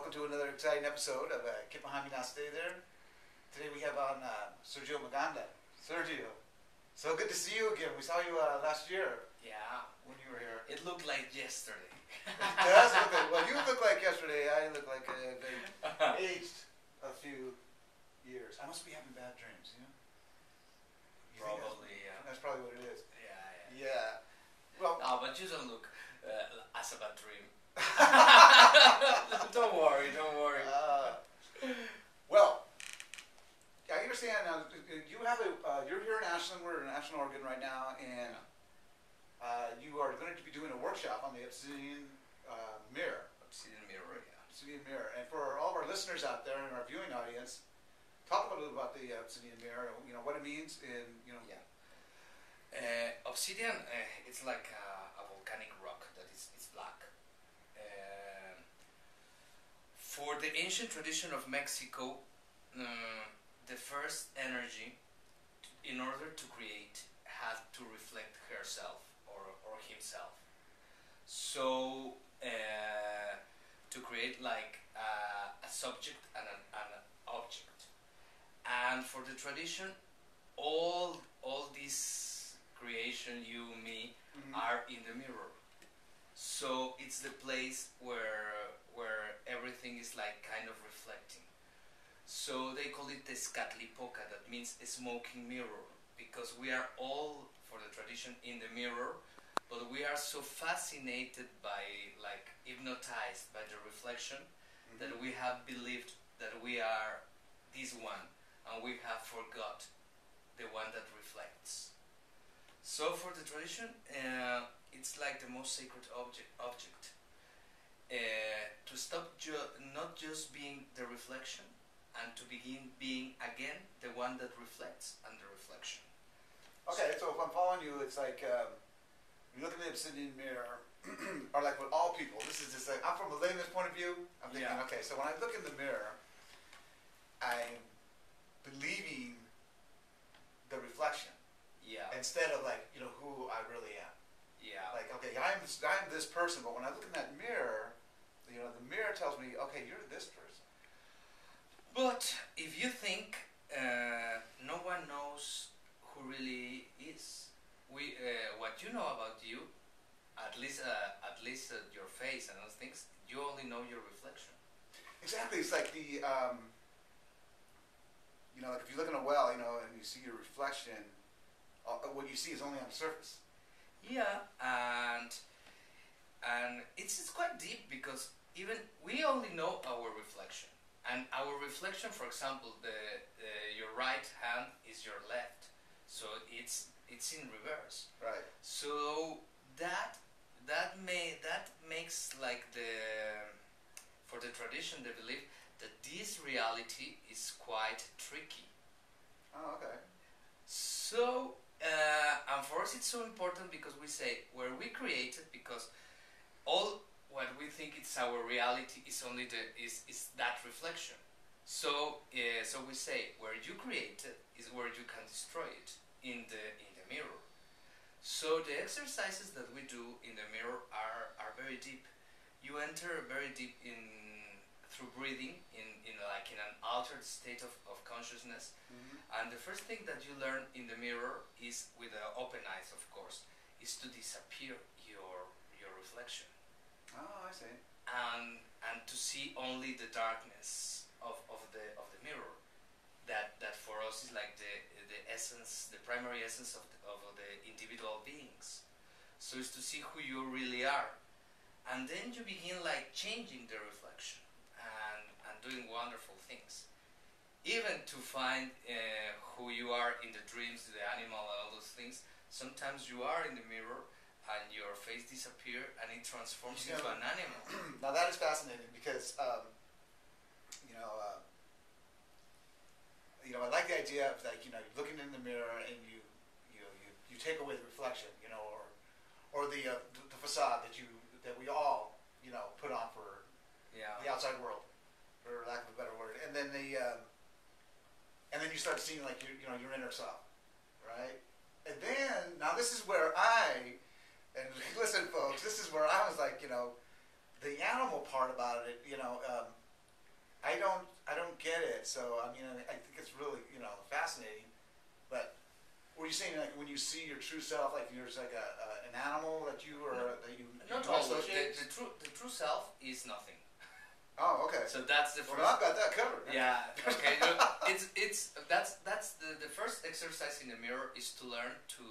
welcome to another exciting episode of Get Behind Me Now, Stay There. Today we have on Sergio Magana. Sergio, so good to see you again. We saw you last year. Yeah. When you were here. It looked like yesterday. It does look like, well, you look like yesterday. I look like they aged a few years. I must be having bad dreams, you know? You think Probably, yeah. That's probably what it is. Yeah. Yeah. Well, No, but you don't look as a bad dream. Don't worry. Well, I understand. You have you're here in Ashland. We're in Ashland, Oregon, right now, and you are going to be doing a workshop on the Obsidian Mirror. Obsidian Mirror, yeah. Obsidian Mirror, and for all of our listeners out there and our viewing audience, talk a little about the Obsidian Mirror. You know what it means, and you know. Yeah. Obsidian, it's like a volcanic rock that is black. For the ancient tradition of Mexico, the first energy, in order to create, had to reflect herself or himself. So, to create like a subject and an object. And for the tradition, all these creation, you, me, are in the mirror. So it's the place where everything is like kind of reflecting. So they call it Tezcatlipoca, that means a smoking mirror, because we are all, for the tradition, in the mirror, but we are so fascinated by, like, hypnotized by the reflection, that we have believed that we are this one, and we have forgot the one that reflects. So for the tradition, it's like the most sacred object. To stop not just being the reflection, and to begin being again the one that reflects and the reflection. Okay, so if I'm following you, it's like you look at the Obsidian Mirror, or like with all people. This is just like, I'm from a layman's point of view. I'm thinking, okay, so when I look in the mirror, I'm believing the reflection. Yeah. Instead of like, you know, who I really am. Yeah. Like, okay, I'm this person, but when I look in that mirror, you know, the mirror tells me, okay, you're this person. But if you think no one knows who really is, what you know about you, at least your face and those things, you only know your reflection. Exactly. It's like the, you know, like if you look in a well, you know, and you see your reflection, what you see is only on the surface. Yeah, and it's quite deep, because even we only know our reflection, and our reflection, for example, your right hand is your left, so it's in reverse. Right. So that makes like for the tradition, the belief that this reality is quite tricky. Oh, okay. So, and for us it's so important, because we say where we created, because all what we think it's our reality is only is that reflection. So, so we say where you created is where you can destroy it in the mirror. So the exercises that we do in the mirror are very deep. You enter very deep through breathing in an altered state of consciousness. And the first thing that you learn in the mirror is, with the open eyes, of course, is to disappear your reflection. Oh, I see. And to see only the darkness of the mirror. That for us is like the essence, the primary essence of the individual beings. So it's to see who you really are. And then you begin like changing the reflection and doing wonderful things. Even to find who you are in the dreams, the animal, and all those things. Sometimes you are in the mirror and your face disappears and it transforms into an animal. Now that is fascinating, because I like the idea of, like, you know, looking in the mirror and you take away the reflection, you know, or the facade that we all, you know, put on for the outside world, for lack of a better word, and then and then you start seeing like your inner self, right? And then now this is where listen, folks, this is where I was like, you know, the animal part about it, you know, I don't get it. So I mean, I think it's really fascinating. But were you saying like when you see your true self, like there's like an animal that you that you not you always. associate? The true self is nothing. Oh, okay. So that's the first. Well, I've got that covered. Yeah. Okay. That's the first exercise in the mirror is to learn to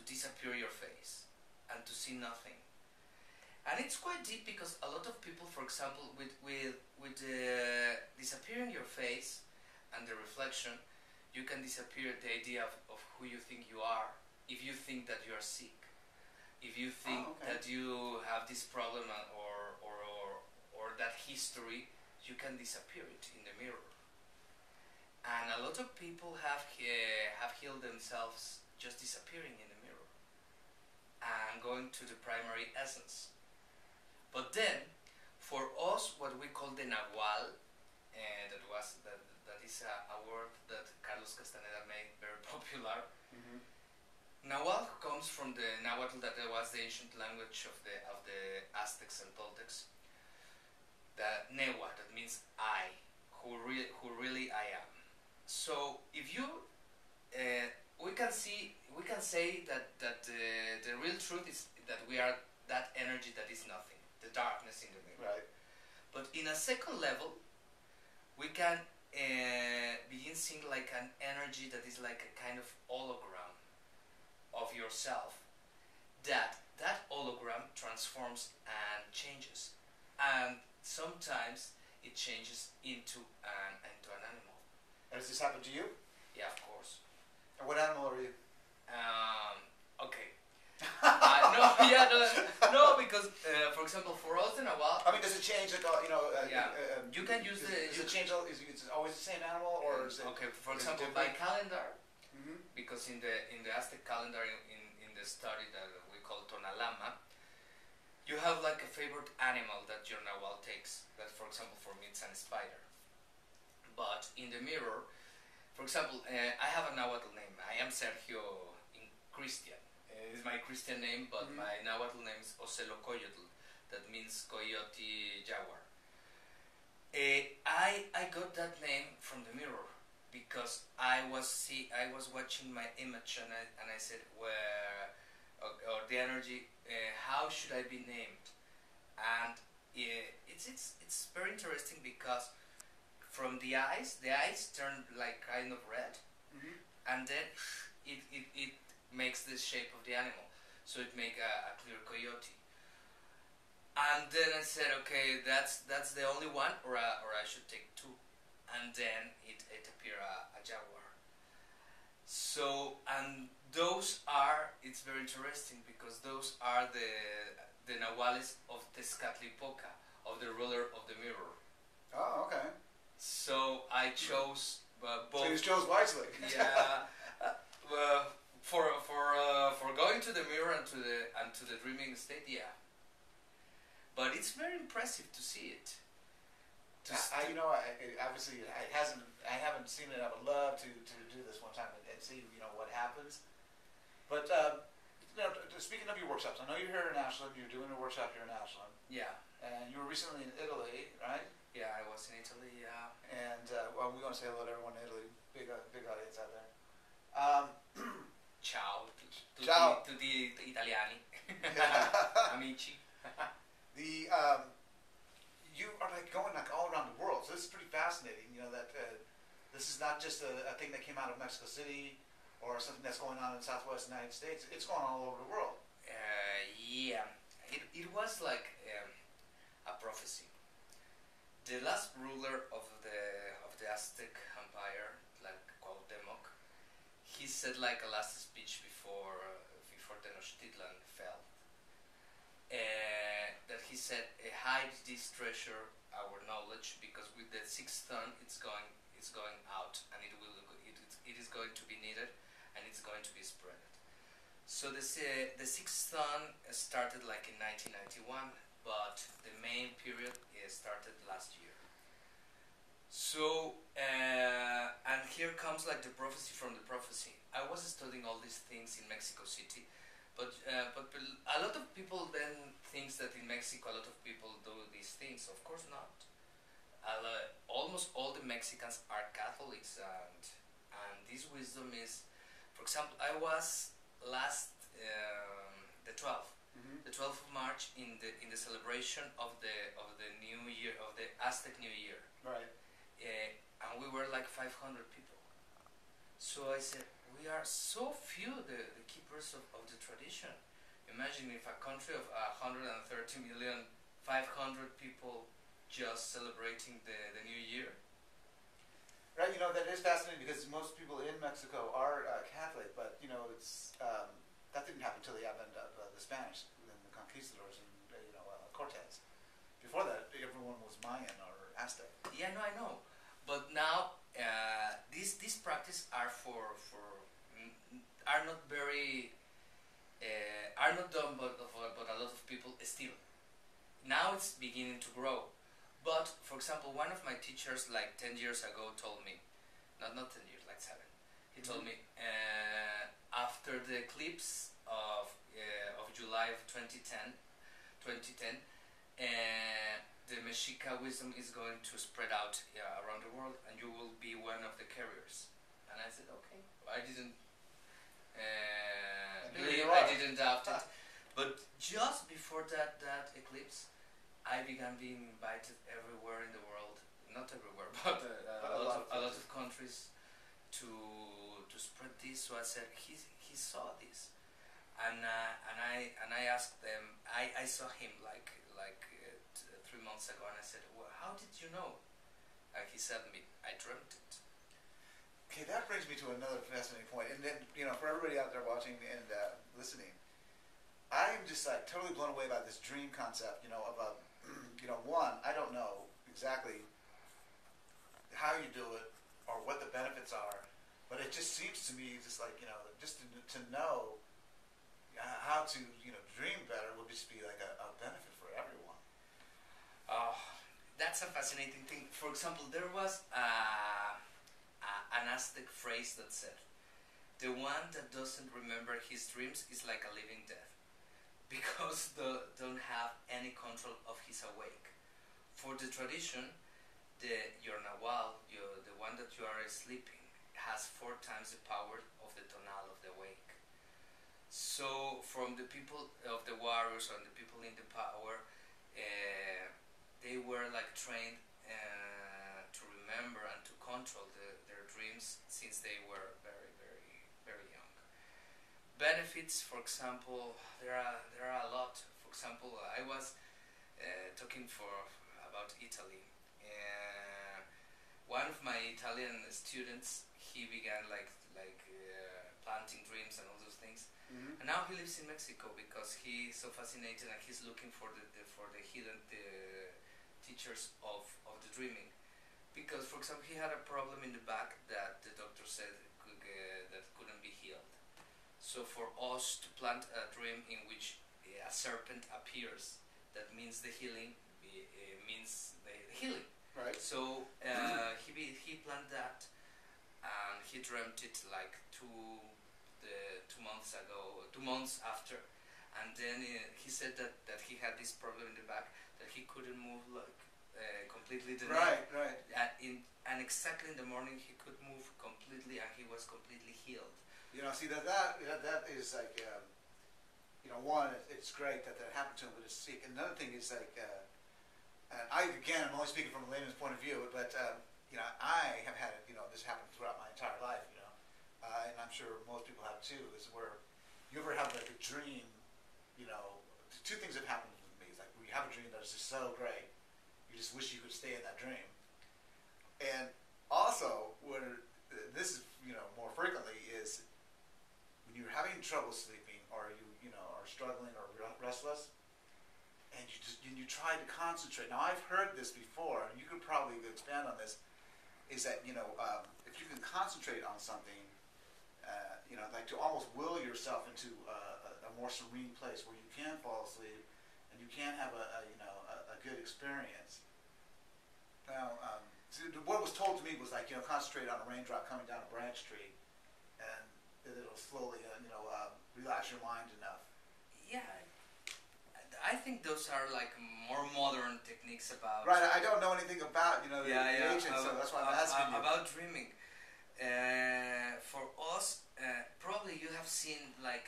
disappear your face and to see nothing. And it's quite deep because a lot of people, for example, with disappearing your face and the reflection, you can disappear the idea of who you think you are. If you think that you are sick, if you think that you have this problem or that history, you can disappear it in the mirror. And a lot of people have healed themselves just disappearing in the mirror and going to the primary essence. But then, for us, what we call the Nahual, that is a word that Carlos Castaneda made very popular. Mm-hmm. Nahual comes from the Nahuatl, that was the ancient language of the Aztecs and Toltecs. The Newa, that means I, who really I am. So if you, we can say that the real truth is that we are that energy that is nothing, the darkness in the mirror. Right. But in a second level, we can begin seeing like an energy that is like a kind of hologram of yourself. That hologram transforms and changes, and sometimes it changes into an animal. And does this happen to you? Yeah, of course. And what animal are you? Okay. No, because for example, for us in a while. I mean, does it change? Like, you can use Does it change? Is it always the same animal, or is it? Okay, for example, by calendar, Mm-hmm. because in the Aztec calendar, in the study that we call Tonalama, you have like a favorite animal that your Nahual takes. That, for example, for me, it's a spider. But in the mirror, for example, I have a Nahuatl name. I am Sergio in Christian. It's my Christian name, but my Nahuatl name is Ocelocoyotl. That means coyote jaguar. I got that name from the mirror because I was watching my image and I said, or the energy, how should I be named? And it's very interesting because from the eyes turn like kind of red, and then it makes the shape of the animal, so it make a clear coyote. And then I said, okay, that's the only one, or I should take two, and then it appeared a jaguar. So, and it's very interesting because those are the Nahuales of Tezcatlipoca, of the ruler of the mirror. Oh, okay. So I chose both. So you chose wisely. Yeah. For going to the mirror and to the dreaming state, yeah. But it's very impressive to see it. Obviously, I haven't seen it. I would love to do this one time and see what happens. But speaking of your workshops, I know you're here in Ashland. You're doing a workshop here in Ashland. Yeah. And you were recently in Italy, right? Yeah, I was in Italy. Yeah. And we want to say hello to everyone in Italy. Big audience out there. Ciao. Ciao. To the Italiani. Amici. You are like going like all around the world, so this is pretty fascinating. That this is not just a thing that came out of Mexico City or something that's going on in the Southwest United States. It's going all over the world. Yeah, it was like a prophecy. The last ruler of the Aztec Empire, like Cuauhtemoc, he said like a last speech before Tenochtitlan fell. That he said, hide this treasure, our knowledge, because with the sixth sun, it's going out, and it is going to be needed, and it's going to be spread. So the sixth sun started like in 1991, but the main period started last year. So and here comes like the prophecy from the prophecy. I was studying all these things in Mexico City. But a lot of people then thinks that in Mexico a lot of people do these things. Of course not. almost all the Mexicans are Catholics, and this wisdom is, for example, I was last the 12th. The 12th of March in the celebration of the New Year, of the Aztec New Year. Right. And we were like 500 people. So I said, we are so few, the keepers of the tradition. Imagine if a country of 130 million, 500 people just celebrating the New Year. Right, you know, that is fascinating because most people in Mexico are Catholic, but, you know, it's that didn't happen until the advent of the Spanish and the conquistadors and, Cortez. Before that, everyone was Mayan or Aztec. Yeah, no, I know. But now, these practices are are not very, are not done but a lot of people still. Now it's beginning to grow. But, for example, one of my teachers like 10 years ago told me, not 10 years, like 7, he told me, after the eclipse of July of 2010, the Mexica wisdom is going to spread out around the world, and you will be one of the carriers. And I said, okay. I didn't believe, I didn't doubt it. But just before that eclipse, I began being invited everywhere in the world, not everywhere, but a lot of countries to spread this. So I said, he saw this, and I asked them. I saw him like 3 months ago, and I said, well, how did you know? He said me, I dreamt it. Okay, that brings me to another fascinating point, and then for everybody out there watching and listening, I'm just like totally blown away by this dream concept. Of a one, I don't know exactly how you do it or what the benefits are, but it just seems to me just like, just to know how to, dream better would just be like a benefit for everyone. That's a fascinating thing. For example, there was an Aztec phrase that said, the one that doesn't remember his dreams is like a living dead, because they don't have any control of his awake. For the tradition, your Nahual, the one that you are sleeping, has 4 times the power of the tonal of the awake. So from the people of the warriors and the people in the power, they were like trained to remember and to control their dreams since they were very, very, very young. Benefits, for example, there are a lot. For example, I was talking about Italy. One of my Italian students, he began planting dreams and all those things, and now he lives in Mexico because he's so fascinated and he's looking for the hidden teachers of the dreaming. Because, for example, he had a problem in the back that the doctor said that couldn't be healed. So for us to plant a dream in which a serpent appears, that means the healing, means the healing. Right. So he planned that, and he dreamt it like 2 months ago, 2 months after, and then he said that he had this problem in the back, that he couldn't move completely the neck. Right. And exactly in the morning he could move completely, and he was completely healed. See that is like, one, it's great that happened to him, but it's sick. Another thing is like, and I'm only speaking from a layman's point of view, but I have had it, this happen throughout my entire life, and I'm sure most people have too. Is where you ever have like a dream, 2 things have happened with me. It's like when you have a dream that is just so great, you just wish you could stay in that dream. And also, where this is more frequently is when you're having trouble sleeping, or you are struggling or restless, and you try to concentrate. Now I've heard this before, and you could probably expand on this. Is that if you can concentrate on something, like to almost will yourself into a more serene place where you can fall asleep and you can have a good experience. Now, what was told to me was like concentrate on a raindrop coming down a branch tree, and it'll slowly relax your mind enough. Yeah, I I think those are like more modern techniques about. Right, I don't know anything about the ancient, so that's why I'm asking you. About dreaming. For us, probably you have seen like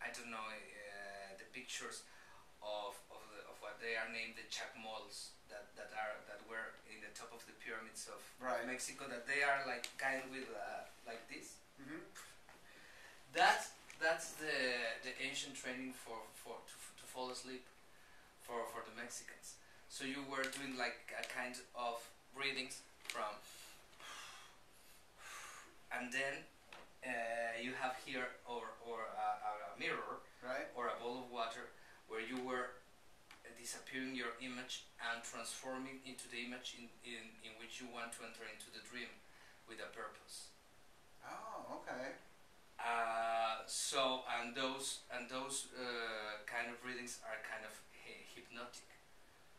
I don't know the pictures of what they are named the chacmols that were in the top of the pyramids of Mexico, that they are like kind with like this. Mm-hmm. That's the ancient training to fall asleep for the Mexicans. So you were doing like a kind of breathings from, and then you have here or a mirror, right, or a bowl of water where you were disappearing your image and transforming into the image in which you want to enter into the dream with a purpose. Oh, okay. So those kind of readings are kind of hypnotic.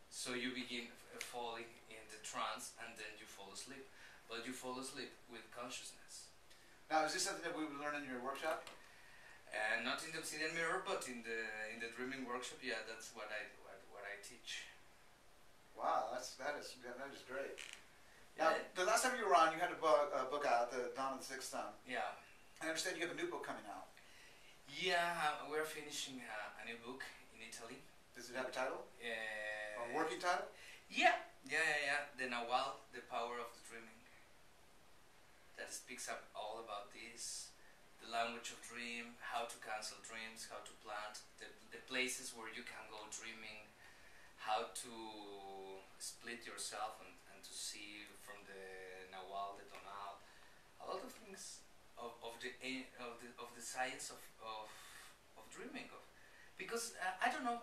So you begin falling in the trance and then you fall asleep, but you fall asleep with consciousness. Now, is this something that we would learn in your workshop? Not in the Obsidian Mirror, but in the dreaming workshop. Yeah, that's what I teach. Wow, that is great. Now, the last time you were on, you had a book out, The Dawn of the Sixth Sun. Yeah. I understand you have a new book coming out. Yeah, we're finishing a new book in Italy. Does it have a title? Or a working title? Yeah. The Nahual, The Power of the Dreaming. That speaks up all about this. The language of dream, how to cancel dreams, how to plant, the places where you can go dreaming, how to split yourself and to see from the Nahual, the Tonal, a lot of things of the science of dreaming of, because I don't know,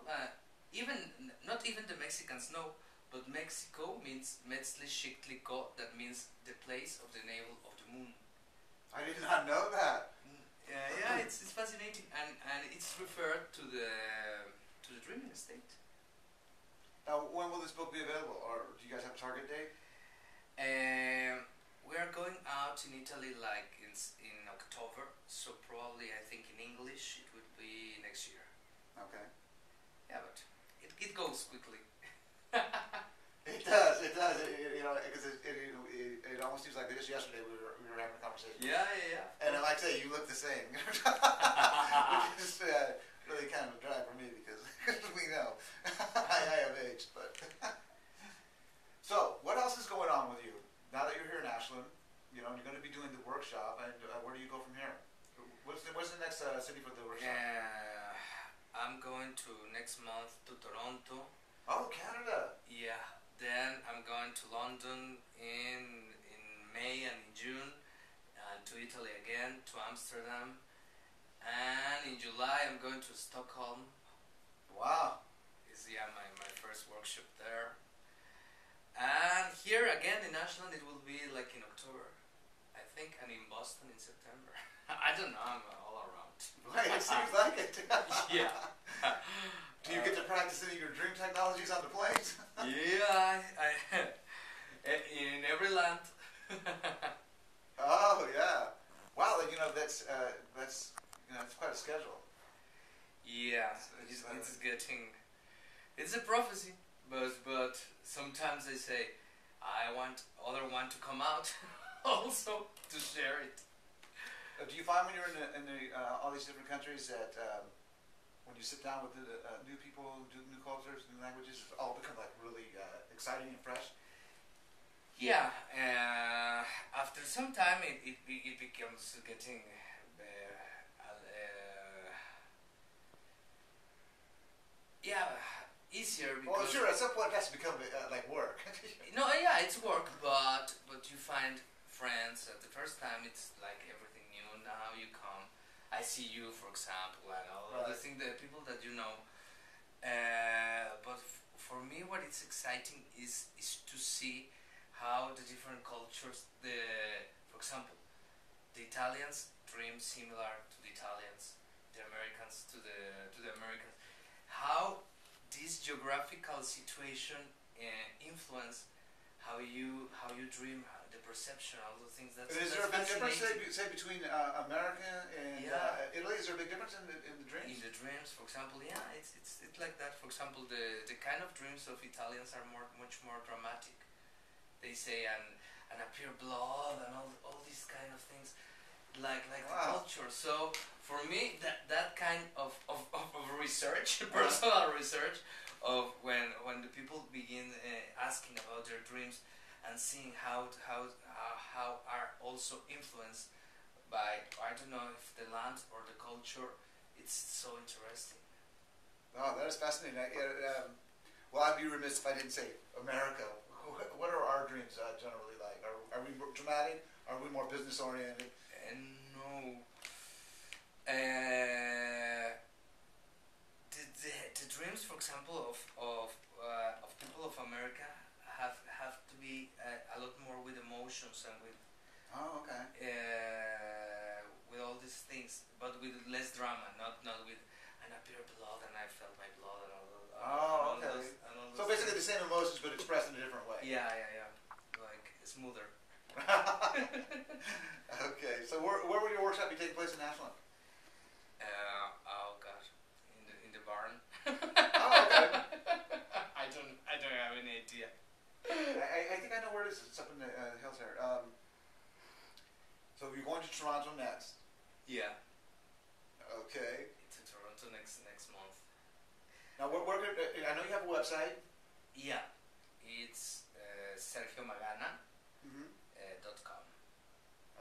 not even the Mexicans know, but Mexico means Metzli-Xichtlico, that means the place of the navel of the moon. I did not know that. Yeah, it's fascinating, and it's referred to the dreaming state. Now, when will this book be available, or do you guys have a target date? We are going out in Italy like in October, so probably I think in English it would be next year. Okay. Yeah, but it goes quickly. It does. Because it almost seems like just yesterday we were having a conversation. Yeah. And like I say, you look the same, which is really kind of a drag for me because we know I have aged. But so, what else is going on with you now that you're here in Ashland? You're going to be doing the workshop, and where do you go from here? What's the next city for the workshop? I'm going to next month to Toronto. Oh, Canada. Yeah. Then I'm going to London in May and in June, and to Italy again, to Amsterdam, and in July I'm going to Stockholm. Wow. Is my first workshop there. And here again in Ashland it will be like in October, I think, and in Boston in September. I don't know, I'm all around. Right, it seems like it. Yeah. Do you get to practice any of your dream technologies on the planes? Yeah, in every land. Oh yeah! Wow, that's quite a schedule. Yeah, it's getting. It's a prophecy, but sometimes they say, I want other one to come out, also to share it. Do you find when you're in all these different countries that when you sit down with the new people, new cultures, new languages, it's all become like really exciting and fresh? Yeah, after some time it becomes getting easier. Well, sure, at some point it has to become like work. No, yeah, it's work, but you find friends. At the first time it's like everything new. Now you come, I see you, for example, and all the things, the people that you know. But for me, what is exciting is to see how the different cultures, for example, the Italians dream similar to the Italians, the Americans to the Americans. How this geographical situation influence how you dream, the perception, all those things. Is there a big difference, say between America and Italy? Is there a big difference in the dreams? In the dreams, for example, yeah, it's like that. For example, the kind of dreams of Italians are much more dramatic. They say and appear blood and all these kind of things, like the culture. So for me, that kind of research, personal research, of when the people begin asking about their dreams and seeing how are also influenced by, I don't know if the land or the culture, it's so interesting. Oh, that is fascinating. Well, I'd be remiss if I didn't say America. What are our dreams generally like? Are we dramatic? Are we more business oriented? No. The dreams, for example, of people of America have to be a lot more with emotions and with with all these things, but with less drama, not with and I appear blood and I felt my blood and all those. So basically the same emotions, but expressed in a different way. Yeah, like smoother. Okay, so where will your workshop be taking place in Ashland? Oh gosh, in the barn. Okay. I don't have any idea. I think I know where it is. It's up in the hills there. So you're going to Toronto next? Yeah. Okay. To Toronto next month. Now, I know you have a website. Yeah, it's Sergio Magana. .com.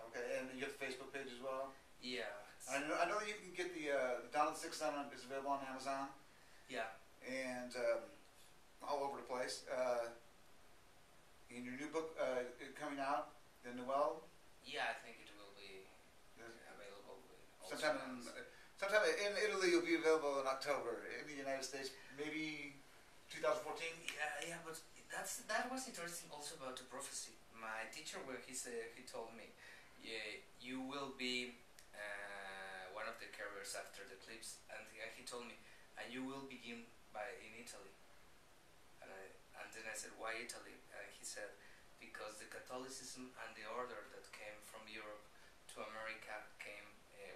Okay, and you have a Facebook page as well. Yeah. I know that you can get the Dawn of the Sixth Sun is available on Amazon. Yeah. And all over the place. In your new book coming out, the Noel. Yeah, I think it will be available. Sometime in Italy, it'll be available in October. In the United States, maybe 2014. Yeah, but that was interesting also about the prophecy. My teacher, when he told me, you will be one of the carriers after the eclipse, and he told me, and you will begin in Italy. And then I said, why Italy? And he said, because the Catholicism and the order that came from Europe to America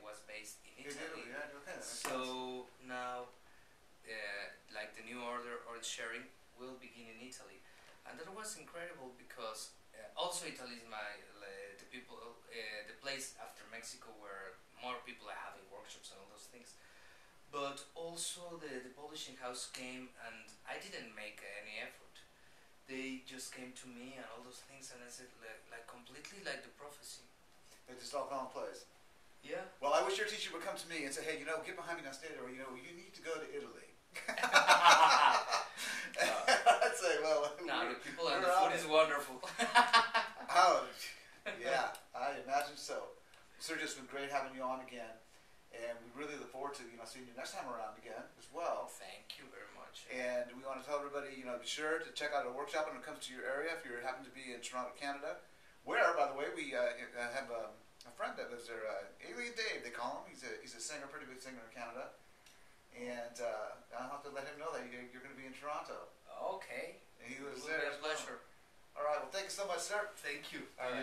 was based in Italy. So now, like the new order or the sharing will begin in Italy, and that was incredible because also Italy is the place after Mexico where more people are having workshops and all those things. But also the publishing house came, and I didn't make any effort. They just came to me and all those things, and I said, like completely like the prophecy. It just all fell in place. Yeah. Well, I wish your teacher would come to me and say, hey, get behind me downstairs, or you need to go to Italy. I'd say, well, the people and the food is wonderful. Oh, yeah, I imagine so. Sergio, it's been great having you on again. And we really look forward to seeing you next time around again as well. Thank you very much. And we want to tell everybody, be sure to check out our workshop when it comes to your area if you happen to be in Toronto, Canada. Where, by the way, we have a friend that lives there, Alien Dave, they call him. He's a singer, pretty big singer in Canada. And I'll have to let him know that you're going to be in Toronto. Okay. And he lives it will there. be a pleasure. All right. Well, thank you so much, sir. Thank you. All right.